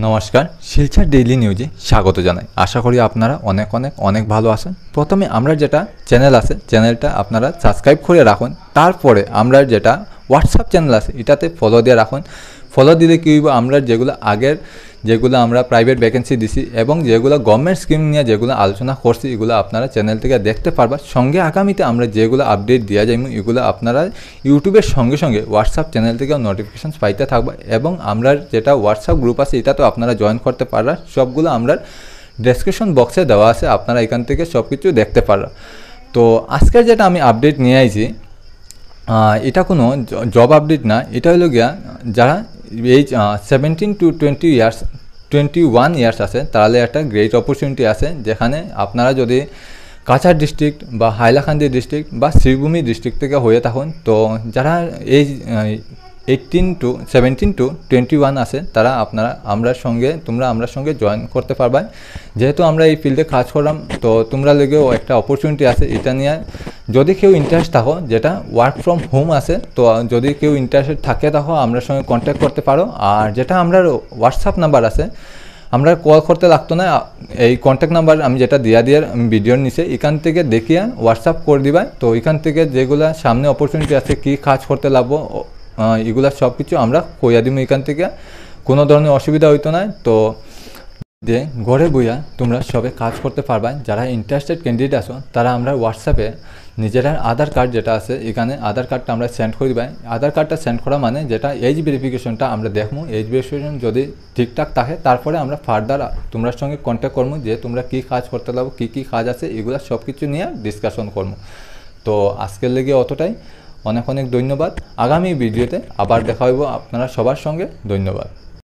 নমস্কার, শিলচর ডেইলি নিউজে স্বাগত জানাই। আশা করি আপনারা অনেক ভালো আছেন। প্রথমে আমরা যেটা চ্যানেল আছে চ্যানেলটা আপনারা সাবস্ক্রাইব করে রাখুন। তারপরে আমরা যেটা হোয়াটসঅ্যাপ চ্যানেল আছে এটাতে ফলো দিয়ে রাখুন। ফলো দিলে কী হইব, আমরা যেগুলো আমরা প্রাইভেট ভ্যাকেন্সি দিছি এবং যেগুলো গভর্নমেন্ট স্কিম নিয়ে যেগুলো আলোচনা করছি এগুলো আপনারা চ্যানেল থেকে দেখতে পারবা। সঙ্গে আগামীতে আমরা যেগুলো আপডেট দেওয়া যাইব এগুলো আপনারা ইউটিউবের সঙ্গে হোয়াটসঅ্যাপ চ্যানেল থেকেও নোটিফিকেশন পাইতে থাকবা। এবং আমরা যেটা হোয়াটসঅ্যাপ গ্রুপ আছে এটা তো আপনারা জয়েন করতে পারবা। সবগুলো আমরা ডেসক্রিপশন বক্সে দেওয়া আছে, আপনারা এখান থেকে সব কিছু দেখতে পারবা। তো আজকের যেটা আমি আপডেট নিয়ে আইছি এটা কোনো জব আপডেট না, এটা হলো গিয়া যারা এই 17 to 21 ইয়ার্স আছে তাহলে একটা গ্রেট অপরচুনিটি আছে, যেখানে আপনারা যদি কাছাড় ডিস্ট্রিক্ট বা হাইলাকান্দি ডিস্ট্রিক্ট বা শ্রীভূমি ডিস্ট্রিক্ট থেকে হয়ে থাকুন, তো যারা এই 17 to 21 আছে তারা আমরা সঙ্গে জয়েন করতে পারবা। যেহেতু আমরা এই ফিল্ডে কাজ করলাম, তো তোমরা লেগেও একটা অপরচুনিটি আছে। এটা নিয়ে যদি কেউ ইন্টারেস্ট থাকো, যেটা ওয়ার্ক ফ্রম হোম আছে, তো যদি কেউ ইন্টারেস্টেড থাকে থাকো আমরা সঙ্গে কন্ট্যাক্ট করতে পারো। আর যেটা আমরা হোয়াটসঅ্যাপ নাম্বার আছে, আমরা কল করতে লাগতো না। এই কন্ট্যাক্ট নাম্বার আমি যেটা দিয়ে ভিডিওর নিচে এখান থেকে দেখিয়া হোয়াটসঅ্যাপ করে দিবা। তো এখান থেকে যেগুলা সামনে অপরচুনিটি আছে, কী কাজ করতে লাগবো এগুলা সব কিছু আমরা কইয়া দিব। এখান থেকে কোনো ধরনের অসুবিধা হইতো না। তো যে ঘরে বইয়া তোমরা সবে কাজ করতে পারবা। যারা ইন্টারেস্টেড ক্যান্ডিডেট আছো তারা আমরা হোয়াটসঅ্যাপে নিজেরা আধার কার্ড যেটা আছে এখানে আধার কার্ডটা আমরা সেন্ড করে দিবাই। আধার কার্ডটা সেন্ড করা মানে যেটা এজ ভেরিফিকেশনটা আমরা দেখবো, এজ ভেরিফিকেশন যদি ঠিকঠাক থাকে তারপরে আমরা ফার্দার তোমরা সঙ্গে কন্ট্যাক্ট করবো যে তোমরা কী কাজ করতে লাগবো, কী কাজ আছে এগুলো সব কিছু নিয়ে ডিসকাশন করবো। তো আজকের লেগে অতটাই। অনেক ধন্যবাদ। আগামী ভিডিওতে আবার দেখা হইব আপনারা সবার সঙ্গে। ধন্যবাদ।